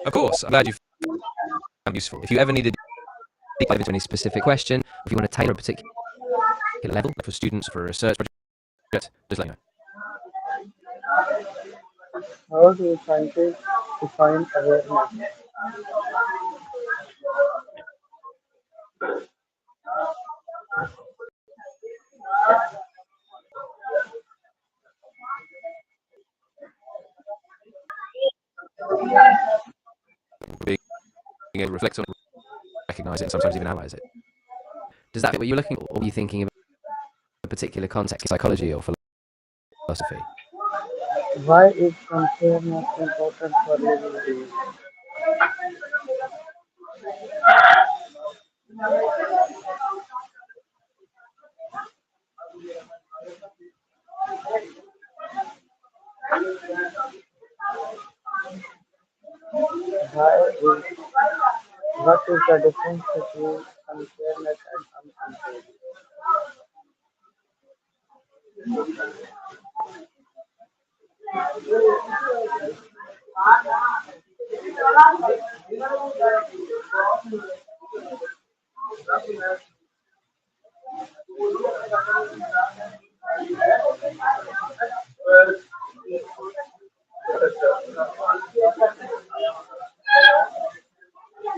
Of course, I'm glad you found it useful. If you ever need a deep dive into any specific question, if you want to tailor a particular level for students for a research project, just let me know. How do scientists define awareness? Being able to reflect on it, recognize it, and sometimes even analyze it. Does that fit what you're looking for, or are you thinking of a particular context, psychology or philosophy? Why is consciousness important for living beings? Why is What is the difference between unfairness and unfairness?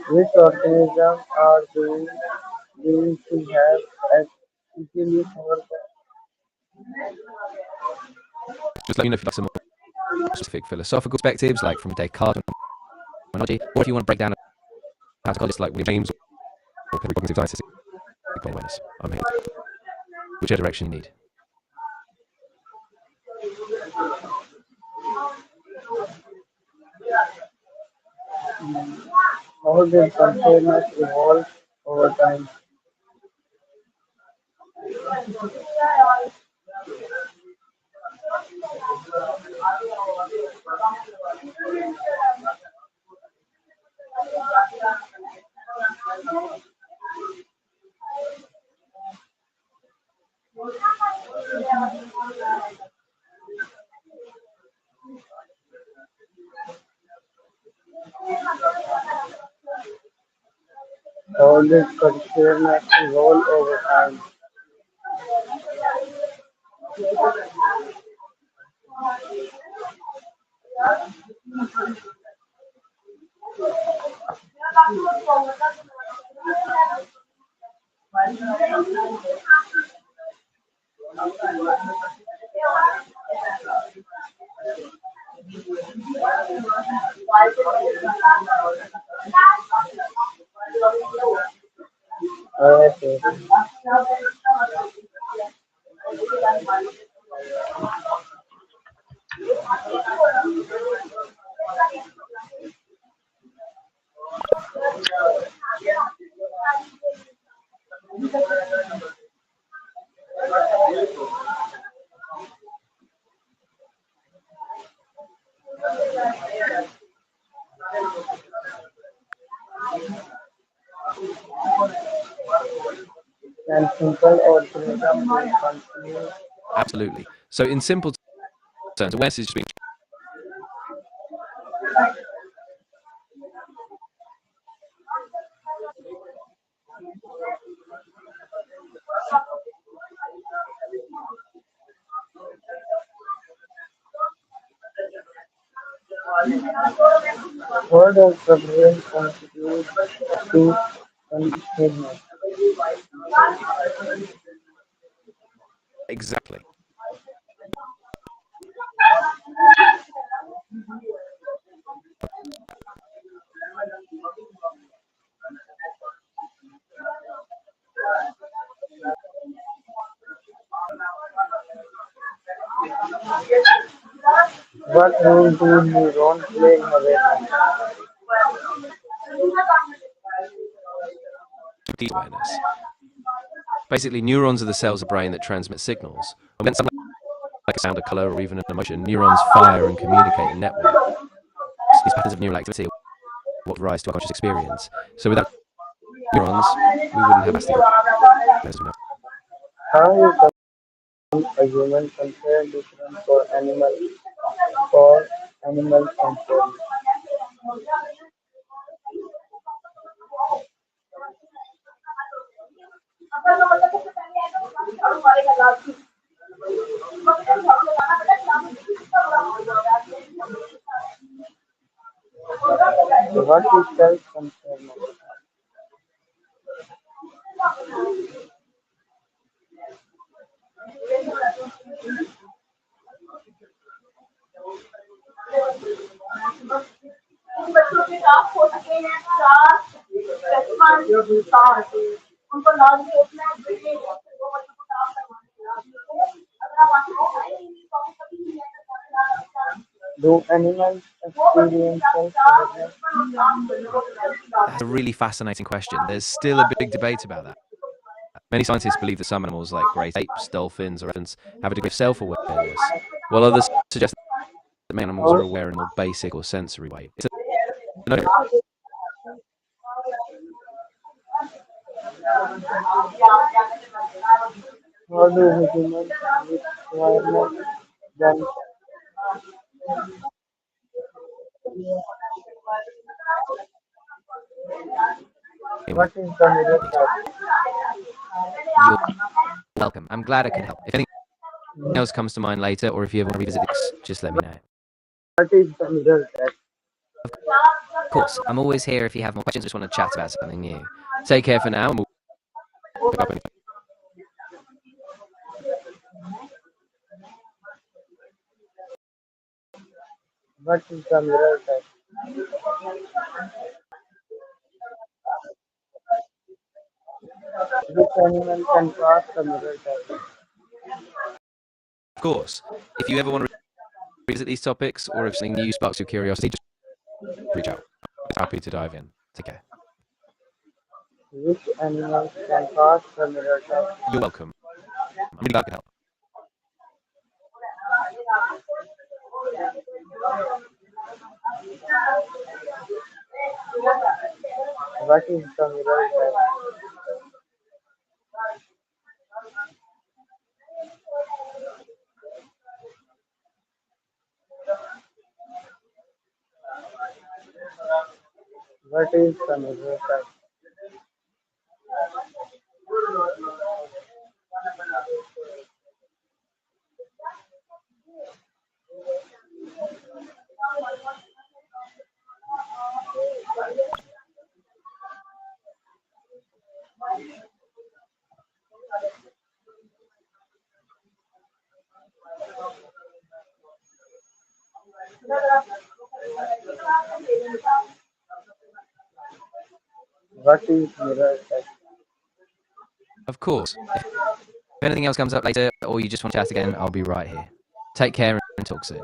Which organisms are being to have as easily over Just let me know if you'd like some more specific philosophical perspectives, like from Descartes and phenomenology, or if you want to break down a psychologist like William James or cognitive scientists. Awareness. I'm here. Whichever direction you need. how did consciousness evolve over time? How did consciousness evolve over time? Okay. And simple organisms will continue. Absolutely. So, in simple terms, awareness is just being. What does the brain contribute to consciousness? Exactly. What role do neurons play in awareness? Deep awareness. Basically, neurons are the cells of the brain that transmit signals. When something like a sound, a color, or even an emotion, neurons fire and communicate in networks. These patterns of neural activity are what rise to our conscious experience. So, without neurons, we wouldn't have access to awareness. How is a human concern different for animals? for animal control. What is self-control? Do animals experience self-awareness? That's a really fascinating question. There's still a big debate about that. Many scientists believe that some animals, like great apes, dolphins, or elephants, have a degree of self-awareness, while others suggest that many animals are aware in a more basic or sensory way. It's a How do humans require them? What is the mirror type? You're welcome. I'm glad I could help. If anything else comes to mind later, or if you ever want to revisit this, just let me know. What is the mirror type? Of course, I'm always here if you have more questions or just want to chat about something new. Take care for now, and we'll pick up anything. What is the mirror type? Which animal can cross the mirror type? Of course, if you ever want to revisit these topics, or if something new sparks your curiosity, just reach out. I'm happy to dive in. Take care. Which animal can cross the mirror type? You're welcome. I'm really glad I could help. What is the mirror type? What is the mirror type? What is mirror type? Of course, if anything else comes up later, or you just want to chat again, I'll be right here. Take care and talk soon.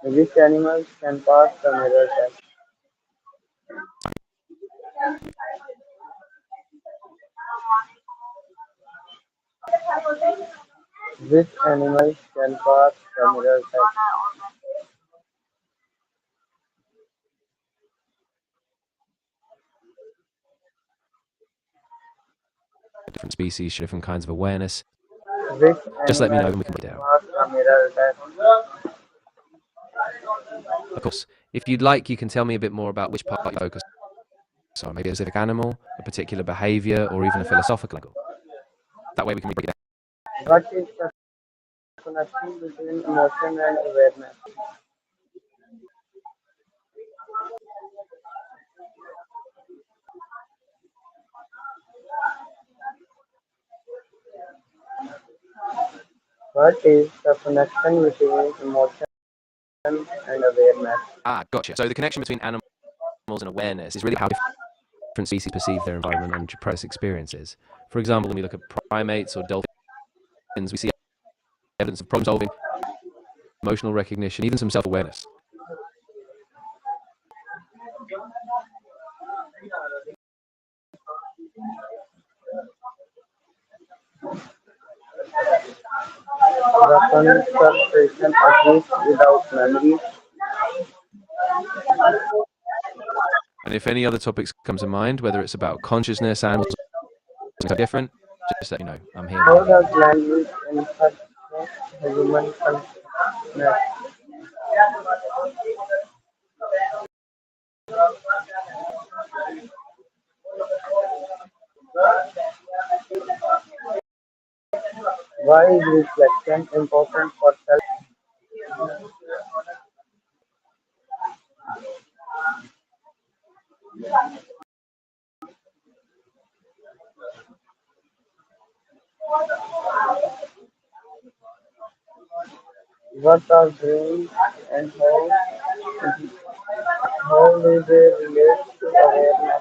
Which animals can pass the mirror test? Which animals can pass the mirror test? Different species show different kinds of awareness. Which Just let me know animals and we can break it can down. pass the mirror test? Of course, if you'd like, you can tell me a bit more about which part you focus on, maybe a specific animal, a particular behavior, or even a philosophical angle. That way we can break it down. What is the connection between emotion and awareness? What is the connection between emotion and awareness? Gotcha. So the connection between animals and awareness is really how different species perceive their environment and process experiences. For example, when we look at primates or dolphins, we see evidence of problem solving, emotional recognition, even some self-awareness. The concentration exists without memory. And if any other topics come to mind, whether it's about consciousness, animals, or something different, just let me know. I'm here. How does language influence the human Next, why is reflection important for self? What are dreams and how do they relate to awareness?